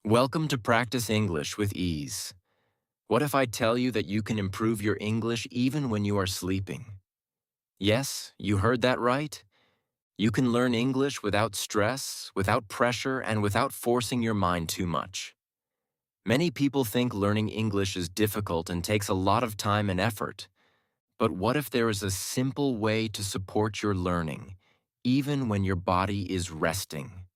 Welcome to Practice English with Ease. What if I tell you that you can improve your English even when you are sleeping? Yes, you heard that right. You can learn English without stress, without pressure, and without forcing your mind too much. Many people think learning English is difficult and takes a lot of time and effort. But what if there is a simple way to support your learning, even when your body is resting?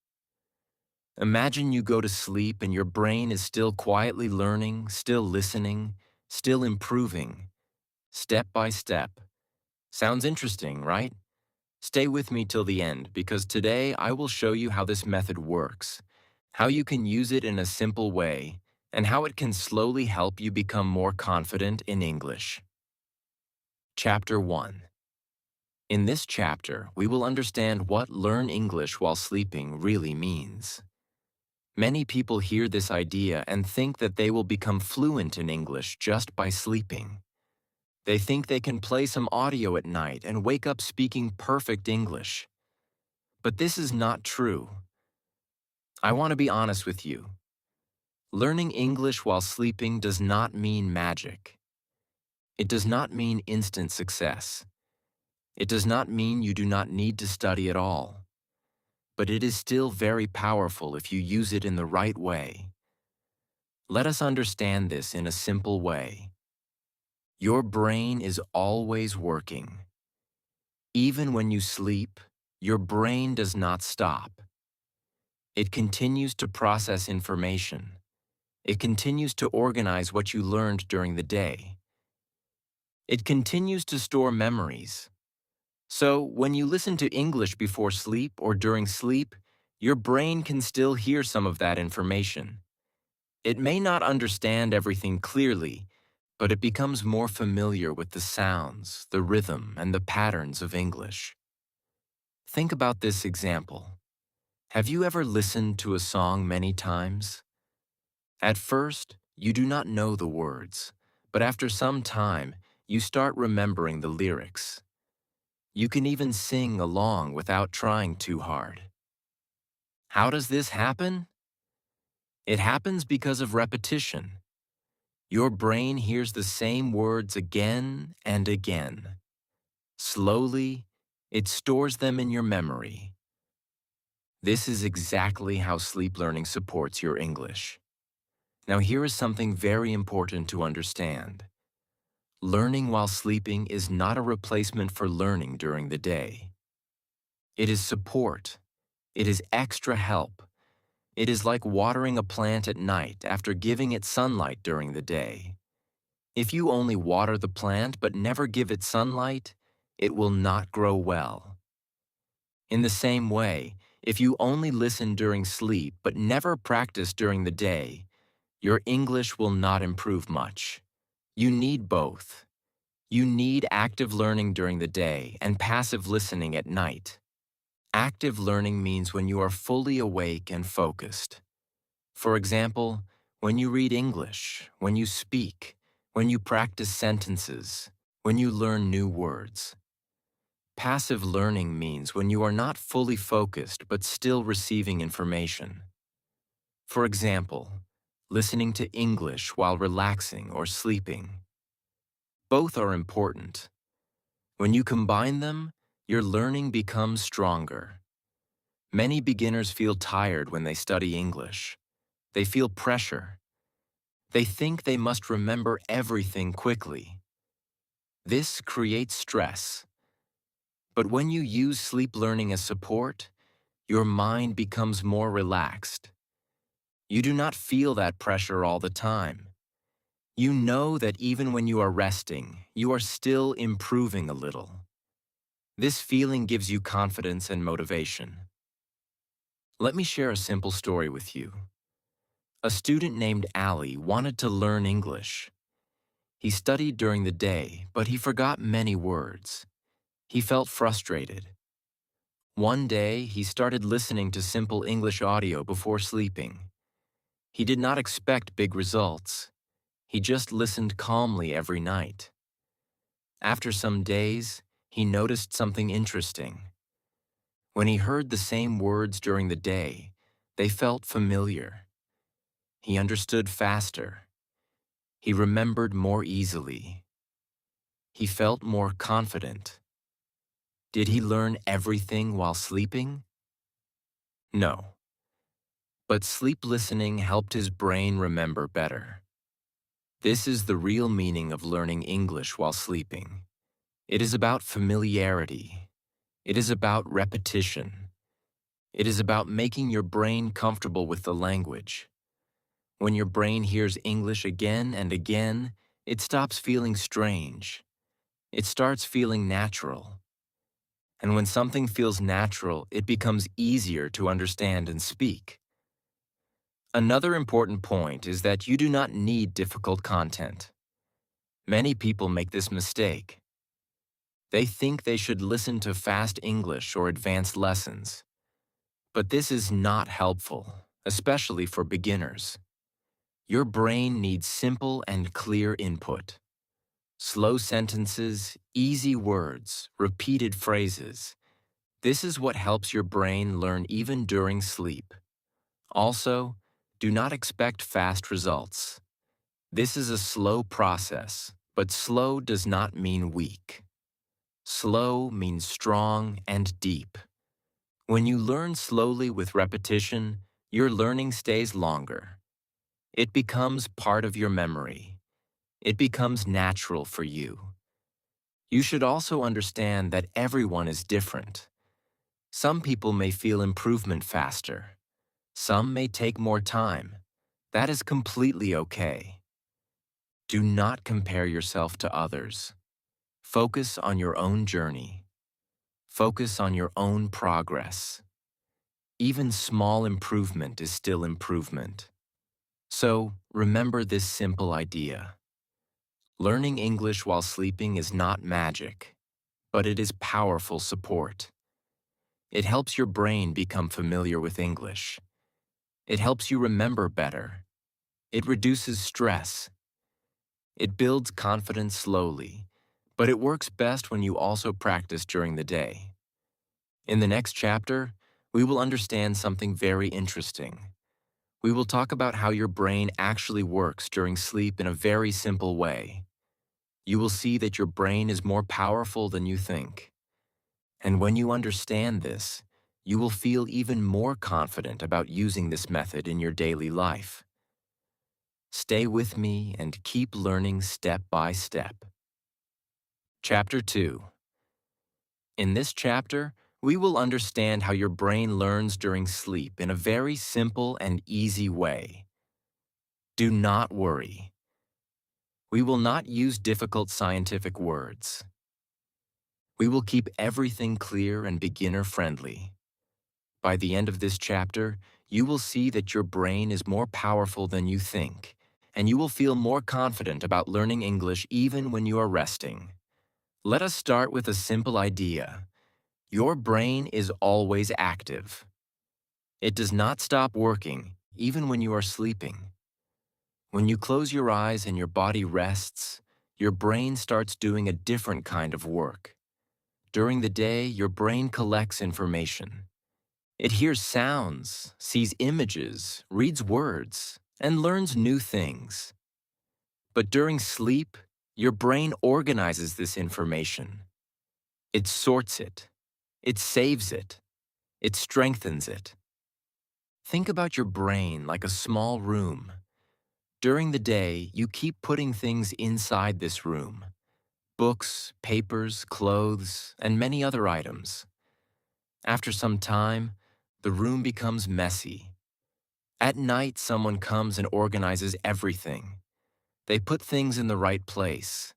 Imagine you go to sleep and your brain is still quietly learning, still listening, still improving, step by step. Sounds interesting, right? Stay with me till the end because today I will show you how this method works, how you can use it in a simple way, and how it can slowly help you become more confident in English. Chapter 1. In this chapter, we will understand what learn English while sleeping really means. Many people hear this idea and think that they will become fluent in English just by sleeping. They think they can play some audio at night and wake up speaking perfect English. But this is not true. I want to be honest with you. Learning English while sleeping does not mean magic. It does not mean instant success. It does not mean you do not need to study at all. But it is still very powerful if you use it in the right way. Let us understand this in a simple way. Your brain is always working. Even when you sleep, your brain does not stop. It continues to process information. It continues to organize what you learned during the day. It continues to store memories. So, when you listen to English before sleep or during sleep, your brain can still hear some of that information. It may not understand everything clearly, but it becomes more familiar with the sounds, the rhythm, and the patterns of English. Think about this example. Have you ever listened to a song many times? At first, you do not know the words, but after some time, you start remembering the lyrics. You can even sing along without trying too hard. How does this happen? It happens because of repetition. Your brain hears the same words again and again. Slowly, it stores them in your memory. This is exactly how sleep learning supports your English. Now here is something very important to understand. Learning while sleeping is not a replacement for learning during the day. It is support. It is extra help. It is like watering a plant at night after giving it sunlight during the day. If you only water the plant but never give it sunlight, it will not grow well. In the same way, if you only listen during sleep but never practice during the day, your English will not improve much. You need both. You need active learning during the day and passive listening at night. Active learning means when you are fully awake and focused. For example, when you read English, when you speak, when you practice sentences, when you learn new words. Passive learning means when you are not fully focused but still receiving information. For example, listening to English while relaxing or sleeping. Both are important. When you combine them, your learning becomes stronger. Many beginners feel tired when they study English. They feel pressure. They think they must remember everything quickly. This creates stress. But when you use sleep learning as support, your mind becomes more relaxed. You do not feel that pressure all the time. You know that even when you are resting, you are still improving a little. This feeling gives you confidence and motivation. Let me share a simple story with you. A student named Ali wanted to learn English. He studied during the day, but he forgot many words. He felt frustrated. One day, he started listening to simple English audio before sleeping. He did not expect big results. He just listened calmly every night. After some days, he noticed something interesting. When he heard the same words during the day, they felt familiar. He understood faster. He remembered more easily. He felt more confident. Did he learn everything while sleeping? No. But sleep listening helped his brain remember better. This is the real meaning of learning English while sleeping. It is about familiarity. It is about repetition. It is about making your brain comfortable with the language. When your brain hears English again and again, it stops feeling strange. It starts feeling natural. And when something feels natural, it becomes easier to understand and speak. Another important point is that you do not need difficult content. Many people make this mistake. They think they should listen to fast English or advanced lessons. But this is not helpful, especially for beginners. Your brain needs simple and clear input. Slow sentences, easy words, repeated phrases. This is what helps your brain learn even during sleep. Also, do not expect fast results. This is a slow process, but slow does not mean weak. Slow means strong and deep. When you learn slowly with repetition, your learning stays longer. It becomes part of your memory. It becomes natural for you. You should also understand that everyone is different. Some people may feel improvement faster. Some may take more time. That is completely okay. Do not compare yourself to others. Focus on your own journey. Focus on your own progress. Even small improvement is still improvement. So, remember this simple idea. Learning English while sleeping is not magic, but it is powerful support. It helps your brain become familiar with English. It helps you remember better. It reduces stress. It builds confidence slowly, but it works best when you also practice during the day. In the next chapter, we will understand something very interesting. We will talk about how your brain actually works during sleep in a very simple way. You will see that your brain is more powerful than you think. And when you understand this, you will feel even more confident about using this method in your daily life. Stay with me and keep learning step by step. Chapter 2. In this chapter, we will understand how your brain learns during sleep in a very simple and easy way. Do not worry. We will not use difficult scientific words. We will keep everything clear and beginner-friendly. By the end of this chapter, you will see that your brain is more powerful than you think, and you will feel more confident about learning English even when you are resting. Let us start with a simple idea. Your brain is always active. It does not stop working, even when you are sleeping. When you close your eyes and your body rests, your brain starts doing a different kind of work. During the day, your brain collects information. It hears sounds, sees images, reads words, and learns new things. But during sleep, your brain organizes this information. It sorts it. It saves it. It strengthens it. Think about your brain like a small room. During the day, you keep putting things inside this room. Books, papers, clothes, and many other items. After some time, the room becomes messy. At night, someone comes and organizes everything. They put things in the right place.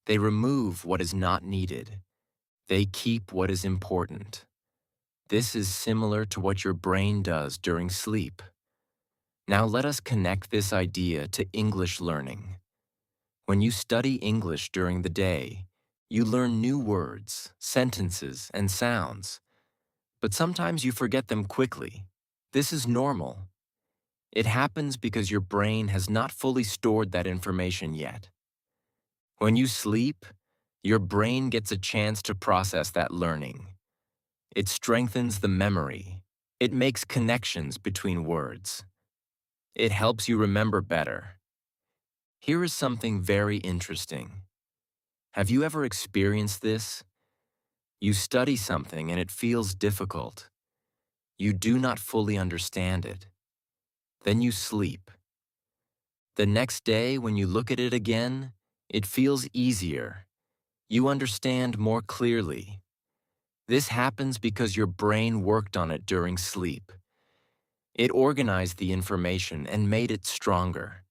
They remove what is not needed. They keep what is important. This is similar to what your brain does during sleep. Now let us connect this idea to English learning. When you study English during the day, you learn new words, sentences, and sounds. But sometimes you forget them quickly. This is normal. It happens because your brain has not fully stored that information yet. When you sleep, your brain gets a chance to process that learning. It strengthens the memory. It makes connections between words. It helps you remember better. Here is something very interesting. Have you ever experienced this? You study something and it feels difficult. You do not fully understand it. Then you sleep. The next day, when you look at it again, it feels easier. You understand more clearly. This happens because your brain worked on it during sleep. It organized the information and made it stronger.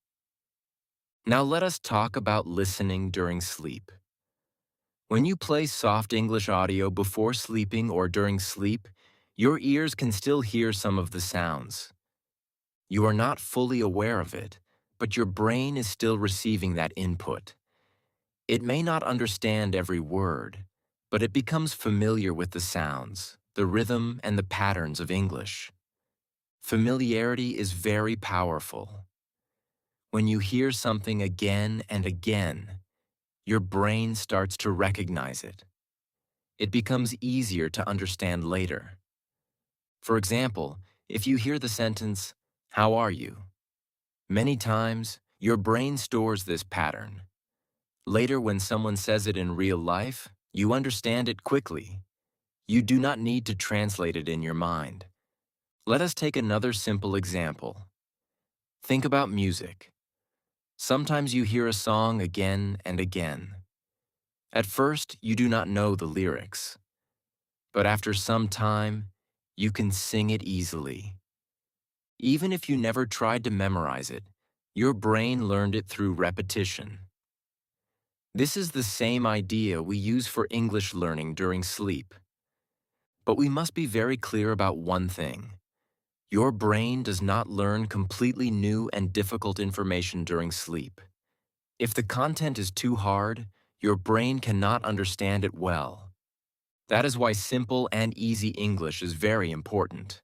Now let us talk about listening during sleep. When you play soft English audio before sleeping or during sleep, your ears can still hear some of the sounds. You are not fully aware of it, but your brain is still receiving that input. It may not understand every word, but it becomes familiar with the sounds, the rhythm, and the patterns of English. Familiarity is very powerful. When you hear something again and again, your brain starts to recognize it. It becomes easier to understand later. For example, if you hear the sentence, "How are you?" Many times, your brain stores this pattern. Later, when someone says it in real life, you understand it quickly. You do not need to translate it in your mind. Let us take another simple example. Think about music. Sometimes you hear a song again and again. At first, you do not know the lyrics, but after some time, you can sing it easily. Even if you never tried to memorize it, your brain learned it through repetition. This is the same idea we use for English learning during sleep. But we must be very clear about one thing. Your brain does not learn completely new and difficult information during sleep. If the content is too hard, your brain cannot understand it well. That is why simple and easy English is very important.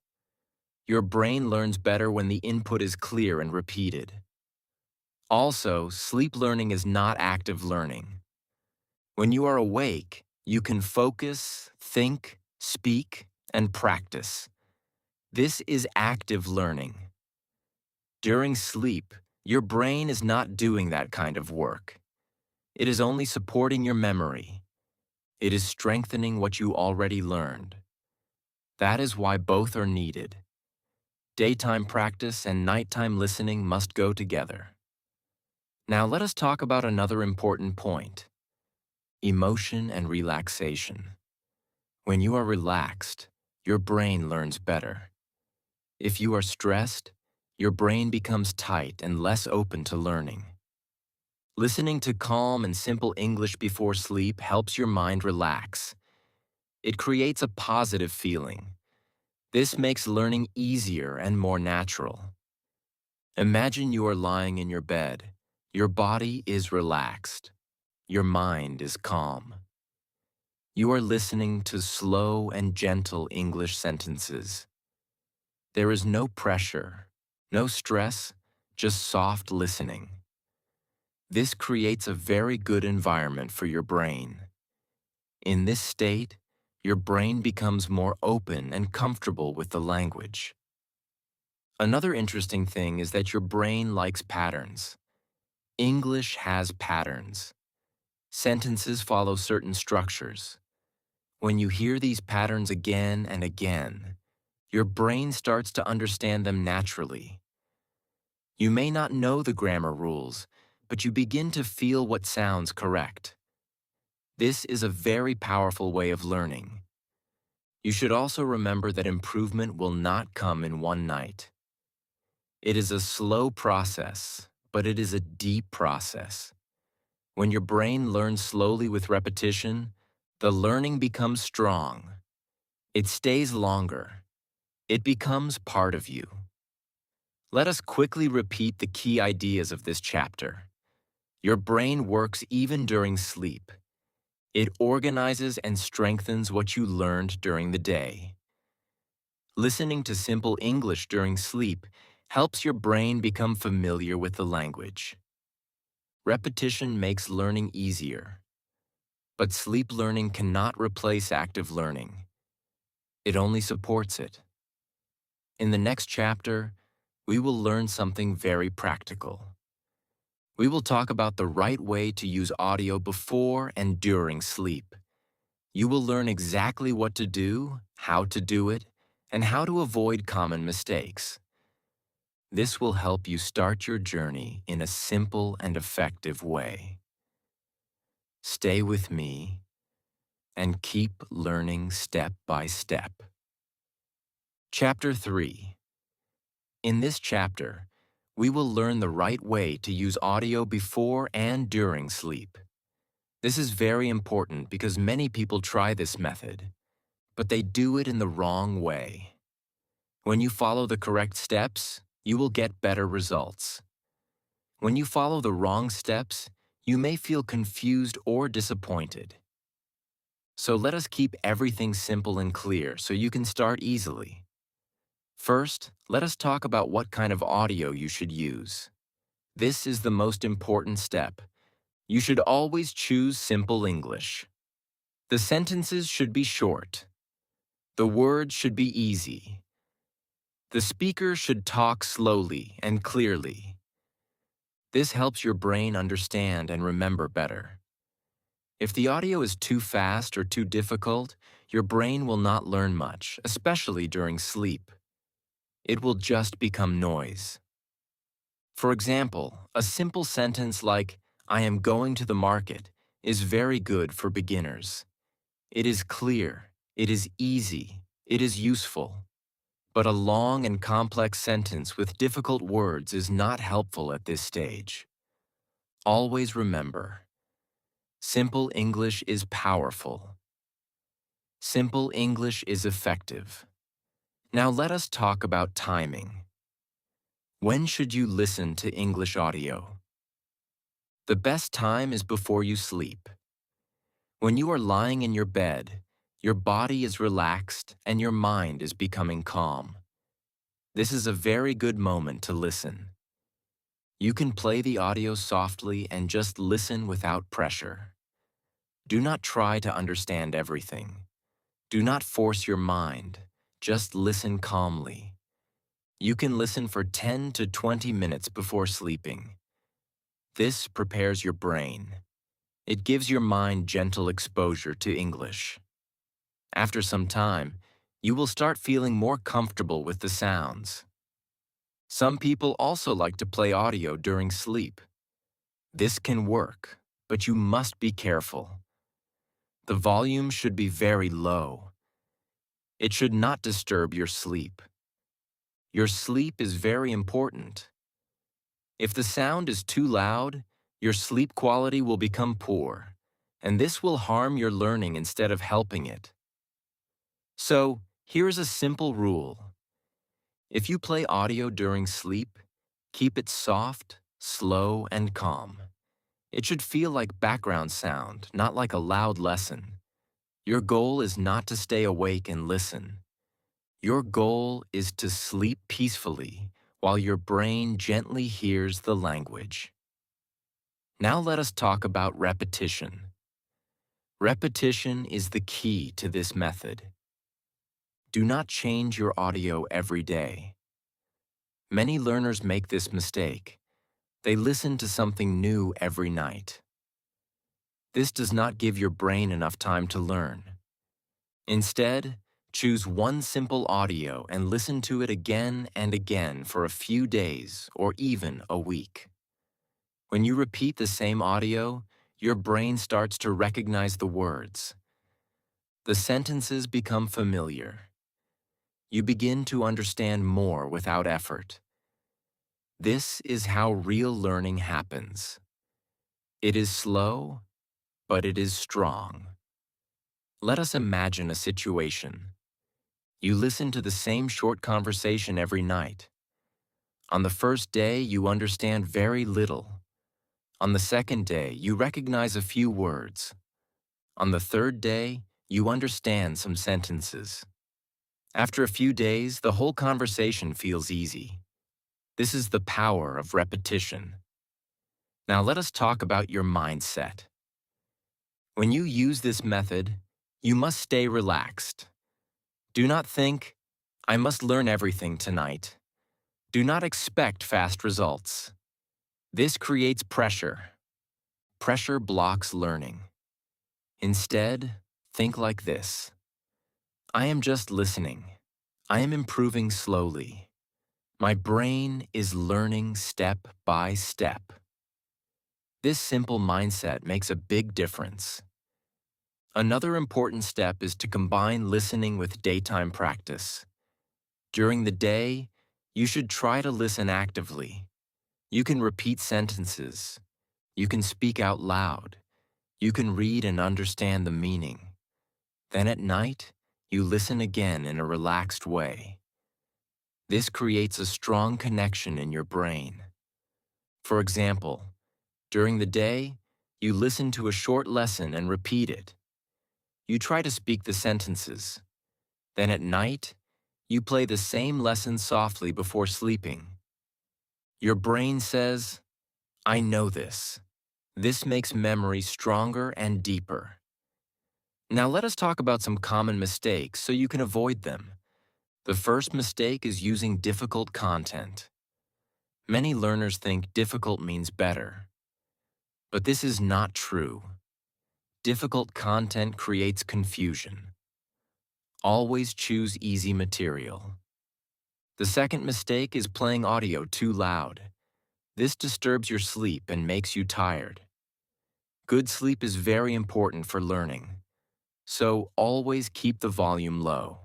Your brain learns better when the input is clear and repeated. Also, sleep learning is not active learning. When you are awake, you can focus, think, speak, and practice. This is active learning. During sleep, your brain is not doing that kind of work. It is only supporting your memory. It is strengthening what you already learned. That is why both are needed. Daytime practice and nighttime listening must go together. Now let us talk about another important point: emotion and relaxation. When you are relaxed, your brain learns better. If you are stressed, your brain becomes tight and less open to learning. Listening to calm and simple English before sleep helps your mind relax. It creates a positive feeling. This makes learning easier and more natural. Imagine you are lying in your bed. Your body is relaxed. Your mind is calm. You are listening to slow and gentle English sentences. There is no pressure, no stress, just soft listening. This creates a very good environment for your brain. In this state, your brain becomes more open and comfortable with the language. Another interesting thing is that your brain likes patterns. English has patterns. Sentences follow certain structures. When you hear these patterns again and again, your brain starts to understand them naturally. You may not know the grammar rules, but you begin to feel what sounds correct. This is a very powerful way of learning. You should also remember that improvement will not come in one night. It is a slow process, but it is a deep process. When your brain learns slowly with repetition, the learning becomes strong. It stays longer. It becomes part of you. Let us quickly repeat the key ideas of this chapter. Your brain works even during sleep. It organizes and strengthens what you learned during the day. Listening to simple English during sleep helps your brain become familiar with the language. Repetition makes learning easier. But sleep learning cannot replace active learning. It only supports it. In the next chapter, we will learn something very practical. We will talk about the right way to use audio before and during sleep. You will learn exactly what to do, how to do it, and how to avoid common mistakes. This will help you start your journey in a simple and effective way. Stay with me and keep learning step by step. Chapter 3. In this chapter, we will learn the right way to use audio before and during sleep. This is very important because many people try this method, but they do it in the wrong way. When you follow the correct steps, you will get better results. When you follow the wrong steps, you may feel confused or disappointed. So let us keep everything simple and clear so you can start easily. First, let us talk about what kind of audio you should use. This is the most important step. You should always choose simple English. The sentences should be short. The words should be easy. The speaker should talk slowly and clearly. This helps your brain understand and remember better. If the audio is too fast or too difficult, your brain will not learn much, especially during sleep. It will just become noise. For example, a simple sentence like, "I am going to the market," is very good for beginners. It is clear, it is easy, it is useful. But a long and complex sentence with difficult words is not helpful at this stage. Always remember, simple English is powerful. Simple English is effective. Now let us talk about timing. When should you listen to English audio? The best time is before you sleep. When you are lying in your bed, your body is relaxed and your mind is becoming calm. This is a very good moment to listen. You can play the audio softly and just listen without pressure. Do not try to understand everything. Do not force your mind. Just listen calmly. You can listen for 10 to 20 minutes before sleeping. This prepares your brain. It gives your mind gentle exposure to English. After some time, you will start feeling more comfortable with the sounds. Some people also like to play audio during sleep. This can work, but you must be careful. The volume should be very low. It should not disturb your sleep. Your sleep is very important. If the sound is too loud, your sleep quality will become poor, and this will harm your learning instead of helping it. So, here's a simple rule. If you play audio during sleep, keep it soft, slow, and calm. It should feel like background sound, not like a loud lesson. Your goal is not to stay awake and listen. Your goal is to sleep peacefully while your brain gently hears the language. Now let us talk about repetition. Repetition is the key to this method. Do not change your audio every day. Many learners make this mistake. They listen to something new every night. This does not give your brain enough time to learn. Instead, choose one simple audio and listen to it again and again for a few days or even a week. When you repeat the same audio, your brain starts to recognize the words. The sentences become familiar. You begin to understand more without effort. This is how real learning happens. It is slow, but it is strong. Let us imagine a situation. You listen to the same short conversation every night. On the first day, you understand very little. On the second day, you recognize a few words. On the third day, you understand some sentences. After a few days, the whole conversation feels easy. This is the power of repetition. Now let us talk about your mindset. When you use this method, you must stay relaxed. Do not think, "I must learn everything tonight." Do not expect fast results. This creates pressure. Pressure blocks learning. Instead, think like this. I am just listening. I am improving slowly. My brain is learning step by step. This simple mindset makes a big difference. Another important step is to combine listening with daytime practice. During the day, you should try to listen actively. You can repeat sentences. You can speak out loud. You can read and understand the meaning. Then at night, you listen again in a relaxed way. This creates a strong connection in your brain. For example, during the day, you listen to a short lesson and repeat it. You try to speak the sentences. Then at night, you play the same lesson softly before sleeping. Your brain says, I know this. This makes memory stronger and deeper. Now let us talk about some common mistakes so you can avoid them. The first mistake is using difficult content. Many learners think difficult means better. But this is not true. Difficult content creates confusion. Always choose easy material. The second mistake is playing audio too loud. This disturbs your sleep and makes you tired. Good sleep is very important for learning, so always keep the volume low.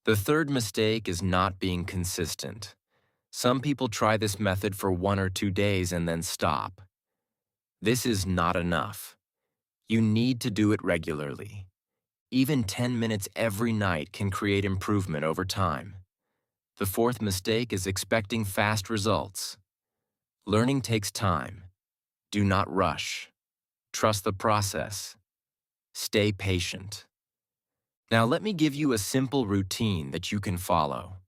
The third mistake is not being consistent. Some people try this method for 1 or 2 days and then stop. This is not enough. You need to do it regularly. Even 10 minutes every night can create improvement over time. The fourth mistake is expecting fast results. Learning takes time. Do not rush. Trust the process. Stay patient. Now let me give you a simple routine that you can follow.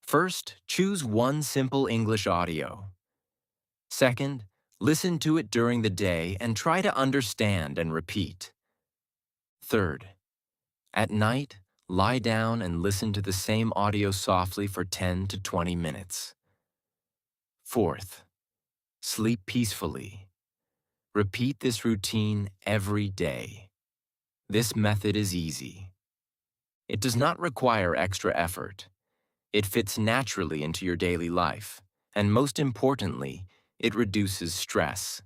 First, choose one simple English audio. Second, listen to it during the day and try to understand and repeat. Third, at night, lie down and listen to the same audio softly for 10 to 20 minutes. Fourth, sleep peacefully. Repeat this routine every day. This method is easy. It does not require extra effort. It fits naturally into your daily life, and most importantly, it reduces stress.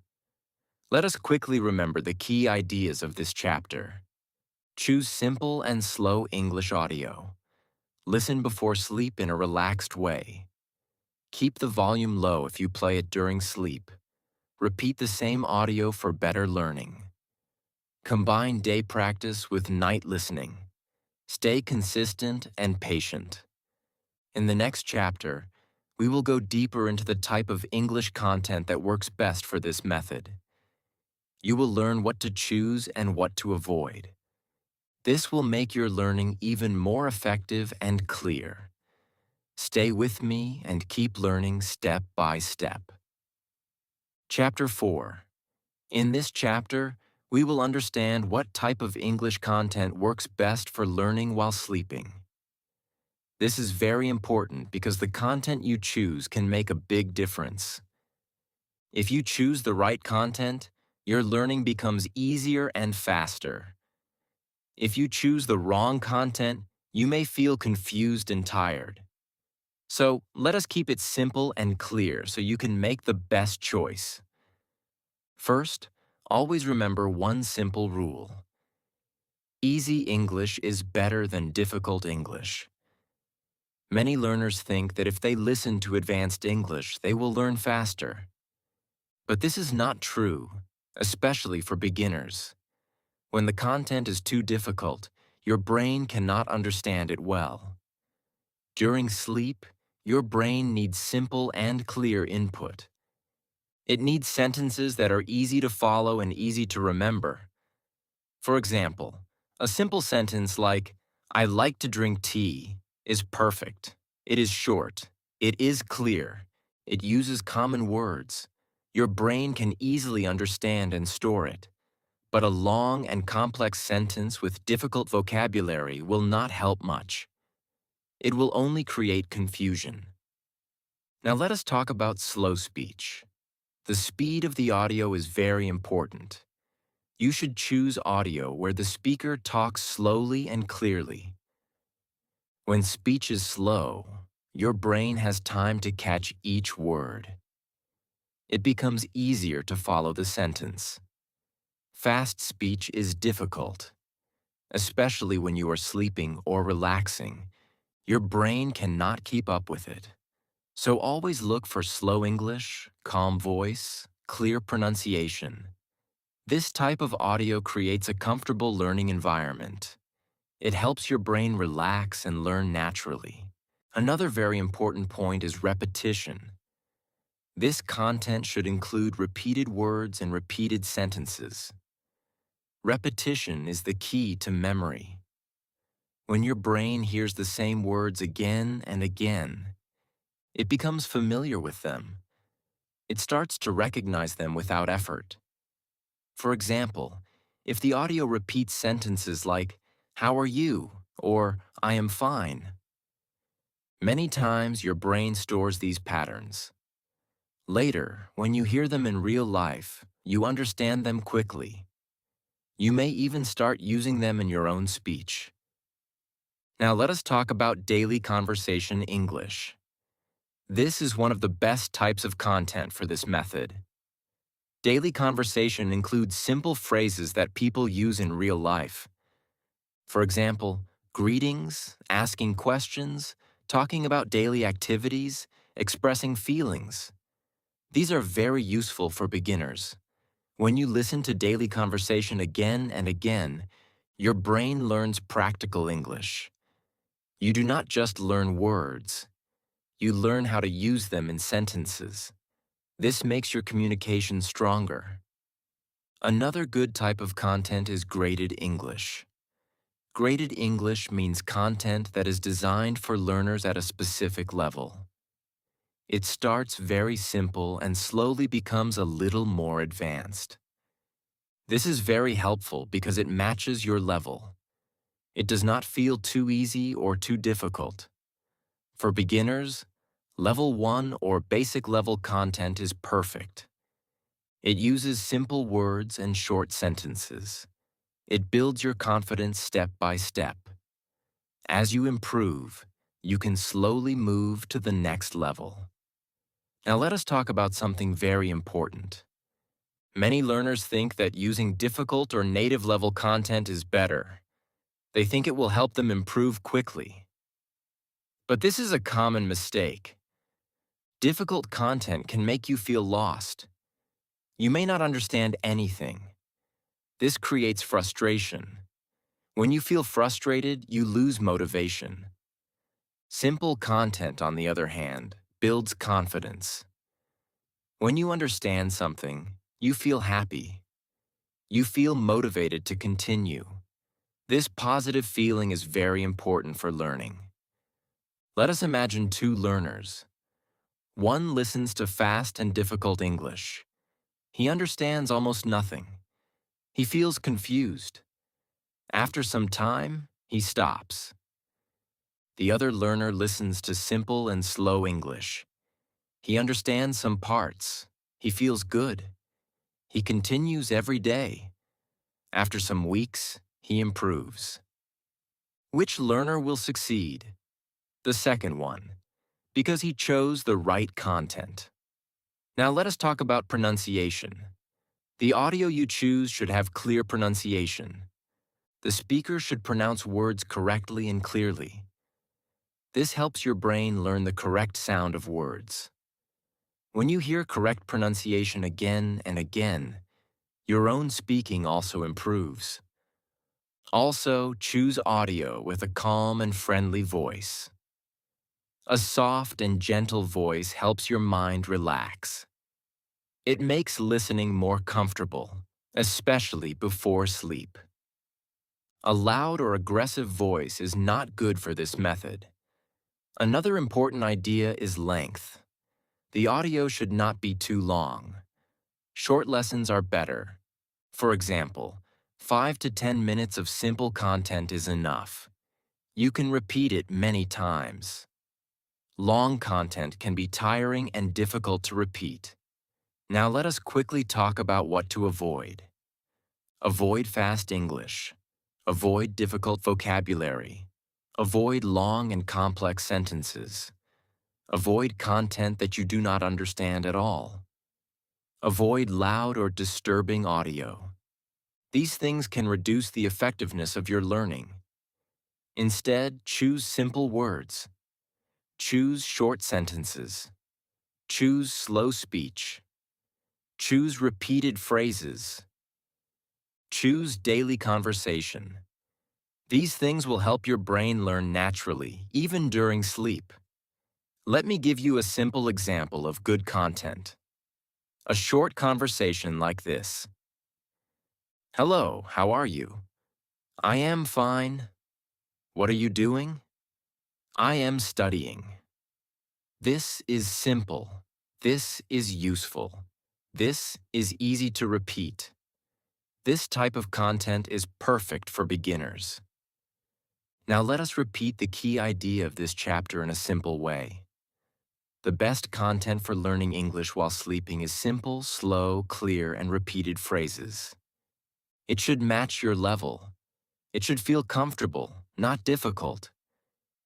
Let us quickly remember the key ideas of this chapter. Choose simple and slow English audio. Listen before sleep in a relaxed way. Keep the volume low if you play it during sleep. Repeat the same audio for better learning. Combine day practice with night listening. Stay consistent and patient. In the next chapter, we will go deeper into the type of English content that works best for this method. You will learn what to choose and what to avoid. This will make your learning even more effective and clear. Stay with me and keep learning step by step. Chapter 4. In this chapter, we will understand what type of English content works best for learning while sleeping. This is very important because the content you choose can make a big difference. If you choose the right content, your learning becomes easier and faster. If you choose the wrong content, you may feel confused and tired. So let us keep it simple and clear so you can make the best choice. First, always remember one simple rule. Easy English is better than difficult English. Many learners think that if they listen to advanced English, they will learn faster. But this is not true, especially for beginners. When the content is too difficult, your brain cannot understand it well. During sleep, your brain needs simple and clear input. It needs sentences that are easy to follow and easy to remember. For example, a simple sentence like, I like to drink tea, is perfect. It is short. It is clear. It uses common words. Your brain can easily understand and store it. But a long and complex sentence with difficult vocabulary will not help much. It will only create confusion. Now let us talk about slow speech. The speed of the audio is very important. You should choose audio where the speaker talks slowly and clearly. When speech is slow, your brain has time to catch each word. It becomes easier to follow the sentence. Fast speech is difficult, especially when you are sleeping or relaxing. Your brain cannot keep up with it. So always look for slow English, calm voice, clear pronunciation. This type of audio creates a comfortable learning environment. It helps your brain relax and learn naturally. Another very important point is repetition. This content should include repeated words and repeated sentences. Repetition is the key to memory. When your brain hears the same words again and again, it becomes familiar with them. It starts to recognize them without effort. For example, if the audio repeats sentences like, "How are you?" or "I am fine," many times your brain stores these patterns. Later, when you hear them in real life, you understand them quickly. You may even start using them in your own speech. Now let us talk about daily conversation English. This is one of the best types of content for this method. Daily conversation includes simple phrases that people use in real life. For example, greetings, asking questions, talking about daily activities, expressing feelings. These are very useful for beginners. When you listen to daily conversation again and again, your brain learns practical English. You do not just learn words, you learn how to use them in sentences. This makes your communication stronger. Another good type of content is graded English. Graded English means content that is designed for learners at a specific level. It starts very simple and slowly becomes a little more advanced. This is very helpful because it matches your level. It does not feel too easy or too difficult. For beginners, Level 1 or basic level content is perfect. It uses simple words and short sentences. It builds your confidence step by step. As you improve, you can slowly move to the next level. Now let us talk about something very important. Many learners think that using difficult or native level content is better. They think it will help them improve quickly. But this is a common mistake. Difficult content can make you feel lost. You may not understand anything. This creates frustration. When you feel frustrated, you lose motivation. Simple content, on the other hand, builds confidence. When you understand something, you feel happy. You feel motivated to continue. This positive feeling is very important for learning. Let us imagine two learners. One listens to fast and difficult English. He understands almost nothing. He feels confused. After some time, he stops. The other learner listens to simple and slow English. He understands some parts. He feels good. He continues every day. After some weeks, he improves. Which learner will succeed? The second one, because he chose the right content. Now let us talk about pronunciation. The audio you choose should have clear pronunciation. The speaker should pronounce words correctly and clearly. This helps your brain learn the correct sound of words. When you hear correct pronunciation again and again, your own speaking also improves. Also, choose audio with a calm and friendly voice. A soft and gentle voice helps your mind relax. It makes listening more comfortable, especially before sleep. A loud or aggressive voice is not good for this method. Another important idea is length. The audio should not be too long. Short lessons are better. For example, 5 to 10 minutes of simple content is enough. You can repeat it many times. Long content can be tiring and difficult to repeat. Now let us quickly talk about what to avoid. Avoid fast English. Avoid difficult vocabulary. Avoid long and complex sentences. Avoid content that you do not understand at all. Avoid loud or disturbing audio. These things can reduce the effectiveness of your learning. Instead, choose simple words. Choose short sentences. Choose slow speech. Choose repeated phrases. Choose daily conversation. These things will help your brain learn naturally, even during sleep. Let me give you a simple example of good content. A short conversation like this. Hello, how are you? I am fine. What are you doing? I am studying. This is simple. This is useful. This is easy to repeat. This type of content is perfect for beginners. Now let us repeat the key idea of this chapter in a simple way. The best content for learning English while sleeping is simple, slow, clear, and repeated phrases. It should match your level. It should feel comfortable, not difficult.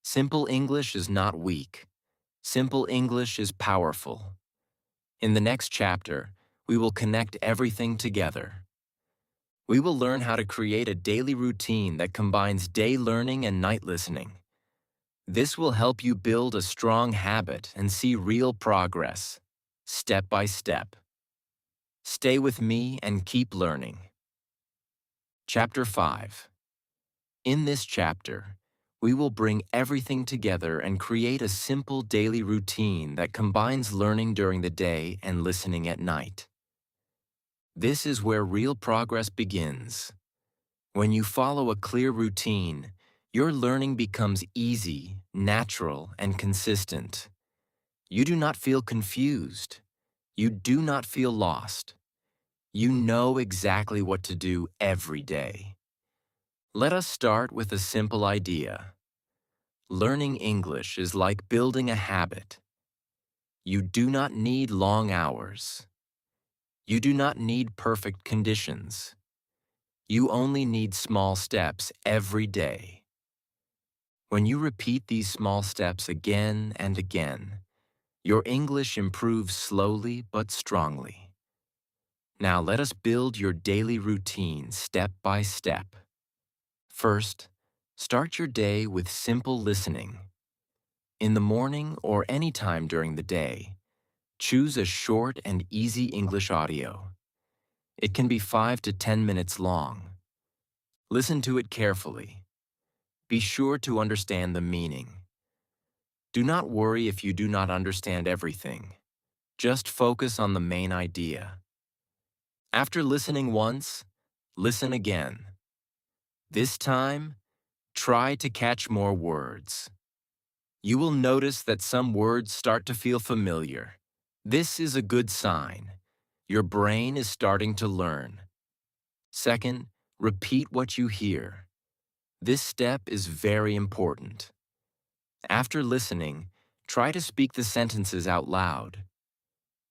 Simple English is not weak. Simple English is powerful. In the next chapter, we will connect everything together. We will learn how to create a daily routine that combines day learning and night listening. This will help you build a strong habit and see real progress, step by step. Stay with me and keep learning. Chapter 5. In this chapter, we will bring everything together and create a simple daily routine that combines learning during the day and listening at night. This is where real progress begins. When you follow a clear routine, your learning becomes easy, natural, and consistent. You do not feel confused. You do not feel lost. You know exactly what to do every day. Let us start with a simple idea. Learning English is like building a habit. You do not need long hours. You do not need perfect conditions. You only need small steps every day. When you repeat these small steps again and again, your English improves slowly but strongly. Now let us build your daily routine step by step. First, start your day with simple listening. In the morning or any time during the day, choose a short and easy English audio. It can be 5 to 10 minutes long. Listen to it carefully. Be sure to understand the meaning. Do not worry if you do not understand everything. Just focus on the main idea. After listening once, listen again. This time, try to catch more words. You will notice that some words start to feel familiar. This is a good sign. Your brain is starting to learn. Second, repeat what you hear. This step is very important. After listening, try to speak the sentences out loud.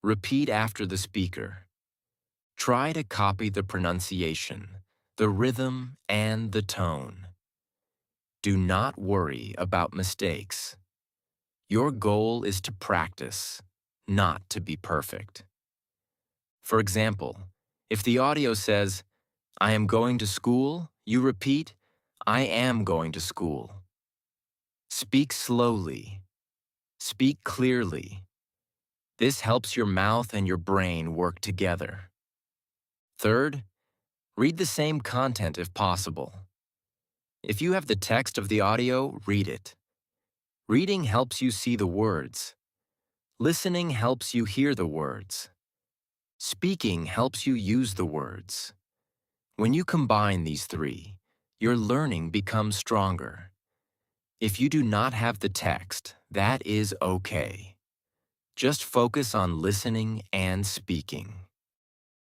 Repeat after the speaker. Try to copy the pronunciation, the rhythm, and the tone. Do not worry about mistakes. Your goal is to practice, not to be perfect. For example, if the audio says, I am going to school, you repeat, I am going to school. Speak slowly. Speak clearly. This helps your mouth and your brain work together. Third, read the same content if possible. If you have the text of the audio, read it. Reading helps you see the words. Listening helps you hear the words. Speaking helps you use the words. When you combine these three, your learning becomes stronger. If you do not have the text, that is okay. Just focus on listening and speaking.